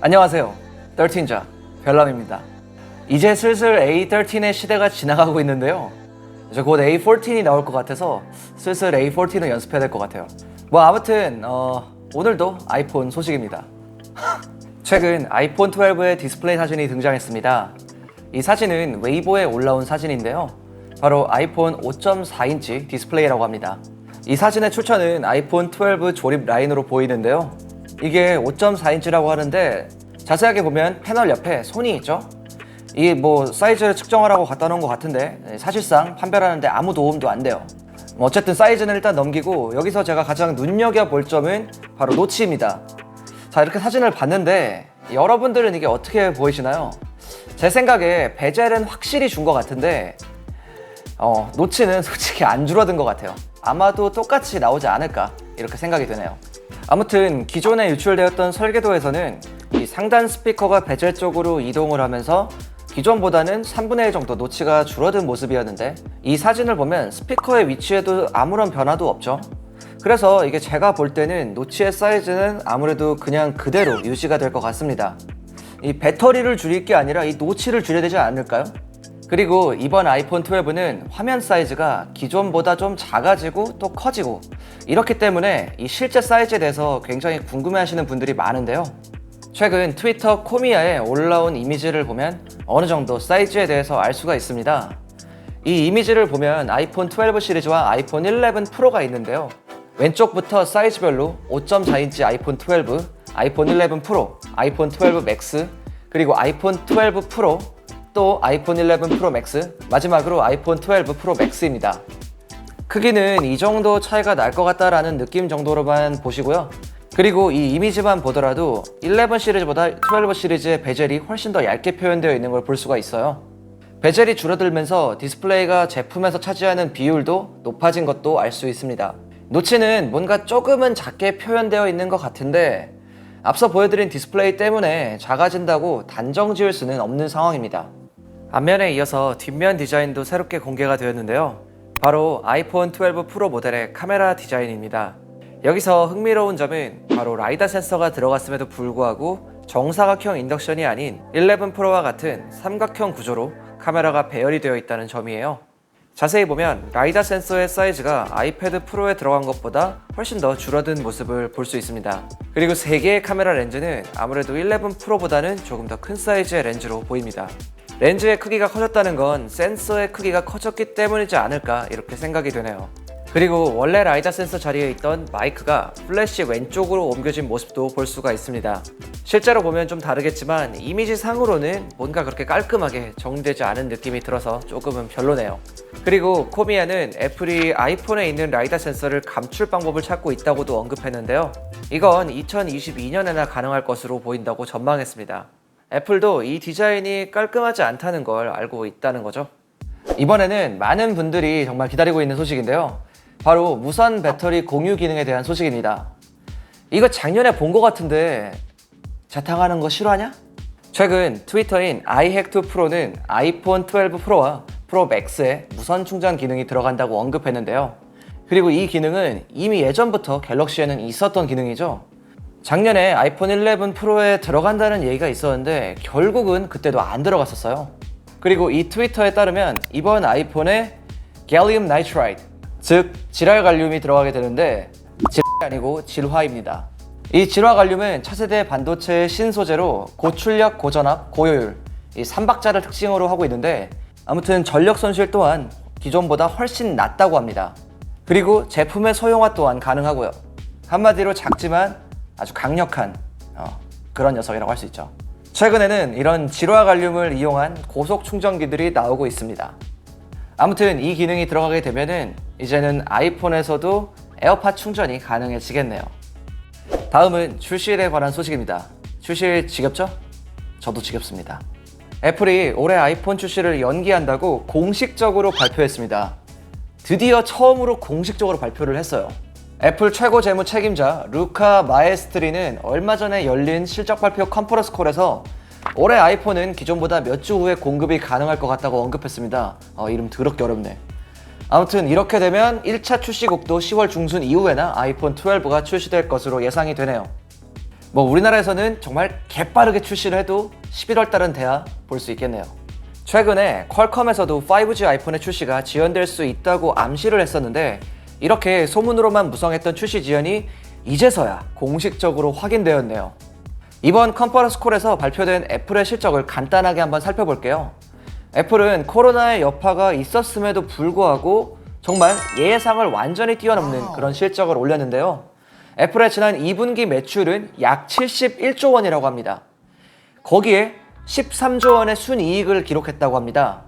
안녕하세요. 13자 별남입니다. 이제 슬슬 A13의 시대가 지나가고 있는데요. 이제 곧 A14이 나올 것 같아서 슬슬 A14을 연습해야 될 것 같아요. 뭐 아무튼 오늘도 아이폰 소식입니다. 최근 아이폰 12의 디스플레이 사진이 등장했습니다. 이 사진은 웨이보에 올라온 사진인데요. 바로 아이폰 5.4인치 디스플레이라고 합니다. 이 사진의 출처는 아이폰 12 조립 라인으로 보이는데요. 이게 5.4인치라고 하는데 자세하게 보면 패널 옆에 손이 있죠. 이 사이즈를 측정하라고 갖다 놓은 것 같은데 사실상 판별하는데 아무 도움도 안 돼요. 어쨌든 사이즈는 일단 넘기고, 여기서 제가 가장 눈여겨볼 점은 바로 노치입니다. 자, 이렇게 사진을 봤는데 여러분들은 이게 어떻게 보이시나요? 제 생각에 베젤은 확실히 준 것 같은데 노치는 솔직히 안 줄어든 것 같아요. 아마도 똑같이 나오지 않을까 이렇게 생각이 되네요. 아무튼 기존에 유출되었던 설계도에서는 이 상단 스피커가 베젤 쪽으로 이동을 하면서 기존보다는 3분의 1 정도 노치가 줄어든 모습이었는데, 이 사진을 보면 스피커의 위치에도 아무런 변화도 없죠. 그래서 이게 제가 볼 때는 노치의 사이즈는 아무래도 그냥 그대로 유지가 될 것 같습니다. 이 배터리를 줄일 게 아니라 이 노치를 줄여야 되지 않을까요? 그리고 이번 아이폰 12는 화면 사이즈가 기존보다 좀 작아지고 또 커지고, 이렇기 때문에 이 실제 사이즈에 대해서 굉장히 궁금해하시는 분들이 많은데요. 최근 트위터 코미아에 올라온 이미지를 보면 어느 정도 사이즈에 대해서 알 수가 있습니다. 이 이미지를 보면 아이폰 12 시리즈와 아이폰 11 프로가 있는데요. 왼쪽부터 사이즈별로 5.4인치 아이폰 12, 아이폰 11 프로, 아이폰 12 맥스, 그리고 아이폰 12 프로, 또 아이폰 11 프로 맥스, 마지막으로 아이폰 12 프로 맥스입니다. 크기는 이 정도 차이가 날 것 같다라는 느낌 정도로만 보시고요. 그리고 이 이미지만 보더라도 11 시리즈보다 12 시리즈의 베젤이 훨씬 더 얇게 표현되어 있는 걸 볼 수가 있어요. 베젤이 줄어들면서 디스플레이가 제품에서 차지하는 비율도 높아진 것도 알 수 있습니다. 노치는 뭔가 조금은 작게 표현되어 있는 것 같은데, 앞서 보여드린 디스플레이 때문에 작아진다고 단정 지을 수는 없는 상황입니다. 앞면에 이어서 뒷면 디자인도 새롭게 공개가 되었는데요. 바로 아이폰 12 프로 모델의 카메라 디자인입니다. 여기서 흥미로운 점은 바로 라이다 센서가 들어갔음에도 불구하고 정사각형 인덕션이 아닌 11 프로와 같은 삼각형 구조로 카메라가 배열이 되어 있다는 점이에요. 자세히 보면 라이다 센서의 사이즈가 아이패드 프로에 들어간 것보다 훨씬 더 줄어든 모습을 볼 수 있습니다. 그리고 3개의 카메라 렌즈는 아무래도 11 프로보다는 조금 더 큰 사이즈의 렌즈로 보입니다. 렌즈의 크기가 커졌다는 건 센서의 크기가 커졌기 때문이지 않을까 이렇게 생각이 되네요. 그리고 원래 라이다 센서 자리에 있던 마이크가 플래시 왼쪽으로 옮겨진 모습도 볼 수가 있습니다. 실제로 보면 좀 다르겠지만 이미지 상으로는 뭔가 그렇게 깔끔하게 정리되지 않은 느낌이 들어서 조금은 별로네요. 그리고 코미아는 애플이 아이폰에 있는 라이다 센서를 감출 방법을 찾고 있다고도 언급했는데요. 이건 2022년에나 가능할 것으로 보인다고 전망했습니다. 애플도 이 디자인이 깔끔하지 않다는 걸 알고 있다는 거죠. 이번에는 많은 분들이 정말 기다리고 있는 소식인데요. 바로 무선 배터리 공유 기능에 대한 소식입니다. 이거 작년에 본 것 같은데 자탕하는 거 싫어하냐? 최근 트위터인 iHack2Pro는 아이폰 12 프로와 프로 맥스에 무선 충전 기능이 들어간다고 언급했는데요. 그리고 이 기능은 이미 예전부터 갤럭시에는 있었던 기능이죠. 작년에 아이폰 11 프로에 들어간다는 얘기가 있었는데 결국은 그때도 안 들어갔었어요. 그리고 이 트위터에 따르면 이번 아이폰에 갈리움 나이트라이드, 즉 질화갈륨이 들어가게 되는데 질화가 아니고 질화입니다. 이 질화갈륨은 차세대 반도체의 신소재로 고출력, 고전압, 고효율, 이 3박자를 특징으로 하고 있는데, 아무튼 전력 손실 또한 기존보다 훨씬 낮다고 합니다. 그리고 제품의 소형화 또한 가능하고요. 한마디로 작지만 아주 강력한 그런 녀석이라고 할 수 있죠. 최근에는 이런 질화갈륨을 이용한 고속 충전기들이 나오고 있습니다. 아무튼 이 기능이 들어가게 되면은 이제는 아이폰에서도 에어팟 충전이 가능해지겠네요. 다음은 출시일에 관한 소식입니다. 출시일 지겹죠? 저도 지겹습니다. 애플이 올해 아이폰 출시를 연기한다고 공식적으로 발표했습니다. 드디어 처음으로 공식적으로 발표를 했어요. 애플 최고 재무 책임자 루카 마에스트리는 얼마 전에 열린 실적 발표 컨퍼런스 콜에서 올해 아이폰은 기존보다 몇 주 후에 공급이 가능할 것 같다고 언급했습니다. 이름 더럽게 어렵네. 아무튼 이렇게 되면 1차 출시국도 10월 중순 이후에나 아이폰 12가 출시될 것으로 예상이 되네요. 뭐 우리나라에서는 정말 개빠르게 출시를 해도 11월 달은 돼야 볼 수 있겠네요. 최근에 퀄컴에서도 5G 아이폰의 출시가 지연될 수 있다고 암시를 했었는데 이렇게 소문으로만 무성했던 출시 지연이 이제서야 공식적으로 확인되었네요. 이번 컨퍼런스 콜에서 발표된 애플의 실적을 간단하게 한번 살펴볼게요. 애플은 코로나의 여파가 있었음에도 불구하고 정말 예상을 완전히 뛰어넘는 그런 실적을 올렸는데요. 애플의 지난 2분기 매출은 약 71조 원이라고 합니다. 거기에 13조 원의 순이익을 기록했다고 합니다.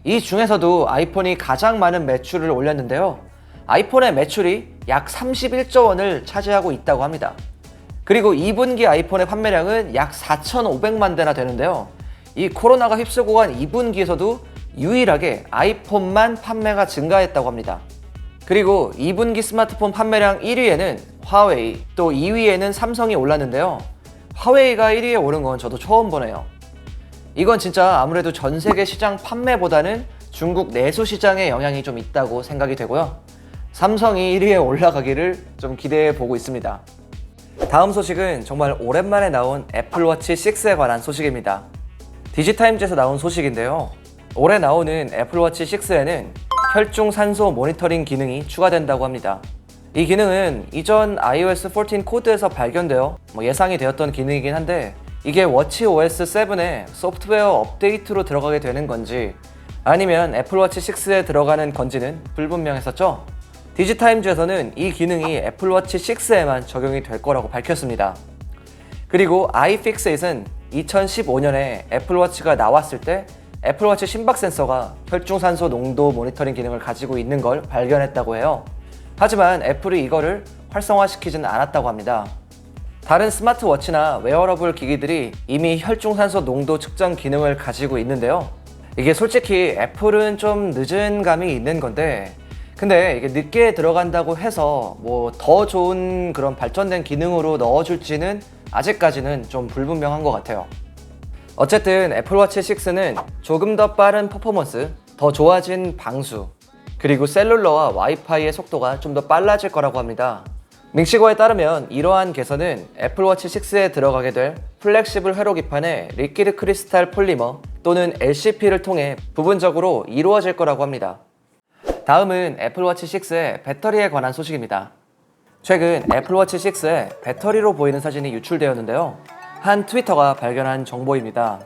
이 중에서도 아이폰이 가장 많은 매출을 올렸는데요. 아이폰의 매출이 약 31조 원을 차지하고 있다고 합니다. 그리고 2분기 아이폰의 판매량은 약 4,500만 대나 되는데요. 이 코로나가 휩쓸고 간 2분기에서도 유일하게 아이폰만 판매가 증가했다고 합니다. 그리고 2분기 스마트폰 판매량 1위에는 화웨이, 또 2위에는 삼성이 올랐는데요. 화웨이가 1위에 오른 건 저도 처음 보네요. 이건 진짜 아무래도 전 세계 시장 판매보다는 중국 내수 시장에 영향이 좀 있다고 생각이 되고요. 삼성이 1위에 올라가기를 좀 기대해 보고 있습니다. 다음 소식은 정말 오랜만에 나온 애플워치 6에 관한 소식입니다. 디지타임즈에서 나온 소식인데요. 올해 나오는 애플워치 6에는 혈중산소 모니터링 기능이 추가된다고 합니다. 이 기능은 이전 iOS 14 코드에서 발견되어 예상이 되었던 기능이긴 한데 이게 워치OS 7의 소프트웨어 업데이트로 들어가게 되는 건지 아니면 애플워치 6에 들어가는 건지는 불분명했었죠. 디지타임즈에서는 이 기능이 애플워치 6에만 적용이 될 거라고 밝혔습니다. 그리고 iFixit은 2015년에 애플워치가 나왔을 때 애플워치 심박 센서가 혈중산소 농도 모니터링 기능을 가지고 있는 걸 발견했다고 해요. 하지만 애플이 이거를 활성화시키지는 않았다고 합니다. 다른 스마트워치나 웨어러블 기기들이 이미 혈중산소 농도 측정 기능을 가지고 있는데요. 이게 솔직히 애플은 좀 늦은 감이 있는 건데 근데 이게 늦게 들어간다고 해서 뭐 더 좋은 그런 발전된 기능으로 넣어줄지는 아직까지는 좀 불분명한 것 같아요. 어쨌든 애플워치 6는 조금 더 빠른 퍼포먼스, 더 좋아진 방수, 그리고 셀룰러와 와이파이의 속도가 좀 더 빨라질 거라고 합니다. 밍시거에 따르면 이러한 개선은 애플워치 6에 들어가게 될 플렉시블 회로 기판의 리퀴드 크리스탈 폴리머 또는 LCP를 통해 부분적으로 이루어질 거라고 합니다. 다음은 애플워치 6의 배터리에 관한 소식입니다. 최근 애플워치 6에 배터리로 보이는 사진이 유출되었는데요. 한 트위터가 발견한 정보입니다.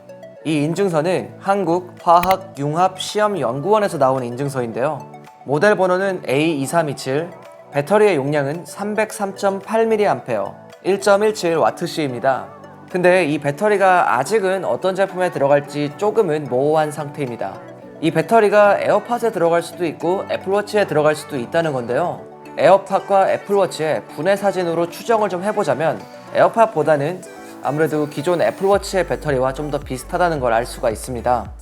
이 인증서는 한국화학융합시험연구원에서 나온 인증서인데요. 모델 번호는 A2327, 배터리의 용량은 303.8mAh, 1.17Wh입니다. 근데 이 배터리가 아직은 어떤 제품에 들어갈지 조금은 모호한 상태입니다. 이 배터리가 에어팟에 들어갈 수도 있고 애플워치에 들어갈 수도 있다는 건데요. 에어팟과 애플워치의 분해 사진으로 추정을 좀 해보자면 에어팟보다는 아무래도 기존 애플워치의 배터리와 좀 더 비슷하다는 걸 알 수가 있습니다.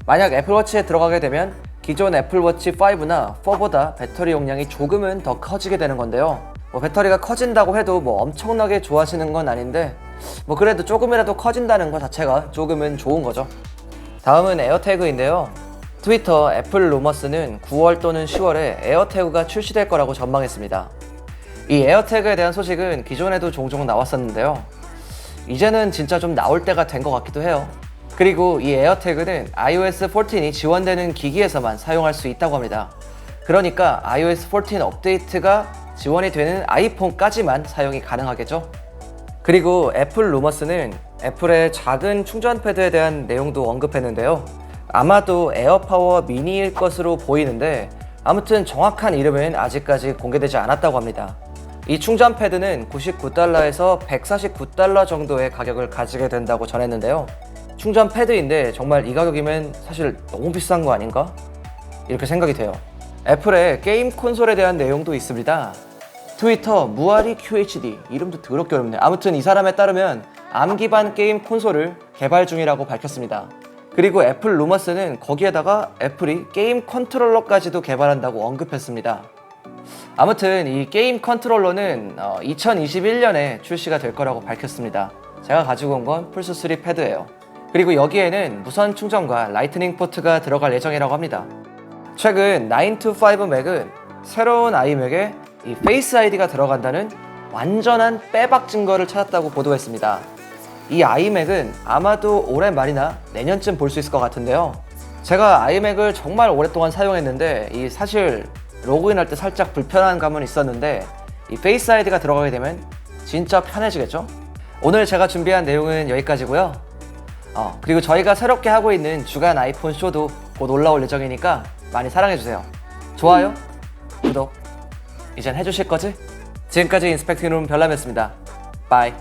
만약 애플워치에 들어가게 되면 기존 애플워치 5나 4보다 배터리 용량이 조금은 더 커지게 되는 건데요. 배터리가 커진다고 해도 엄청나게 좋아하시는 건 아닌데 그래도 조금이라도 커진다는 것 자체가 조금은 좋은 거죠. 다음은 에어태그인데요. 트위터 애플 루머스는 9월 또는 10월에 에어태그가 출시될 거라고 전망했습니다. 이 에어태그에 대한 소식은 기존에도 종종 나왔었는데요. 이제는 진짜 좀 나올 때가 된 것 같기도 해요. 그리고 이 에어태그는 iOS 14이 지원되는 기기에서만 사용할 수 있다고 합니다. 그러니까 iOS 14 업데이트가 지원이 되는 아이폰까지만 사용이 가능하겠죠. 그리고 애플 루머스는 애플의 작은 충전 패드에 대한 내용도 언급했는데요. 아마도 에어파워 미니일 것으로 보이는데 아무튼 정확한 이름은 아직까지 공개되지 않았다고 합니다. 이 충전 패드는 $99에서 $149 정도의 가격을 가지게 된다고 전했는데요. 충전 패드인데 정말 이 가격이면 사실 너무 비싼 거 아닌가? 이렇게 생각이 돼요. 애플의 게임 콘솔에 대한 내용도 있습니다. 트위터 무아리 QHD, 이름도 더럽게 어렵네요. 아무튼 이 사람에 따르면 ARM 기반 게임 콘솔을 개발 중이라고 밝혔습니다. 그리고 애플 루머스는 거기에다가 애플이 게임 컨트롤러까지도 개발한다고 언급했습니다. 아무튼 이 게임 컨트롤러는 2021년에 출시가 될 거라고 밝혔습니다. 제가 가지고 온 건 플스3 패드예요. 그리고 여기에는 무선 충전과 라이트닝 포트가 들어갈 예정이라고 합니다. 최근 9to5 맥은 새로운 아이맥에 이 페이스 아이디가 들어간다는 완전한 빼박 증거를 찾았다고 보도했습니다. 이 아이맥은 아마도 올해 말이나 내년쯤 볼 수 있을 것 같은데요. 제가 아이맥을 정말 오랫동안 사용했는데 이 사실 로그인할 때 살짝 불편한 감은 있었는데 이 페이스 아이디가 들어가게 되면 진짜 편해지겠죠? 오늘 제가 준비한 내용은 여기까지고요. 그리고 저희가 새롭게 하고 있는 주간 아이폰 쇼도 곧 올라올 예정이니까 많이 사랑해주세요. 좋아요, 구독, 이젠 해주실 거지? 지금까지 인스펙팅룸 별남이었습니다. 바이.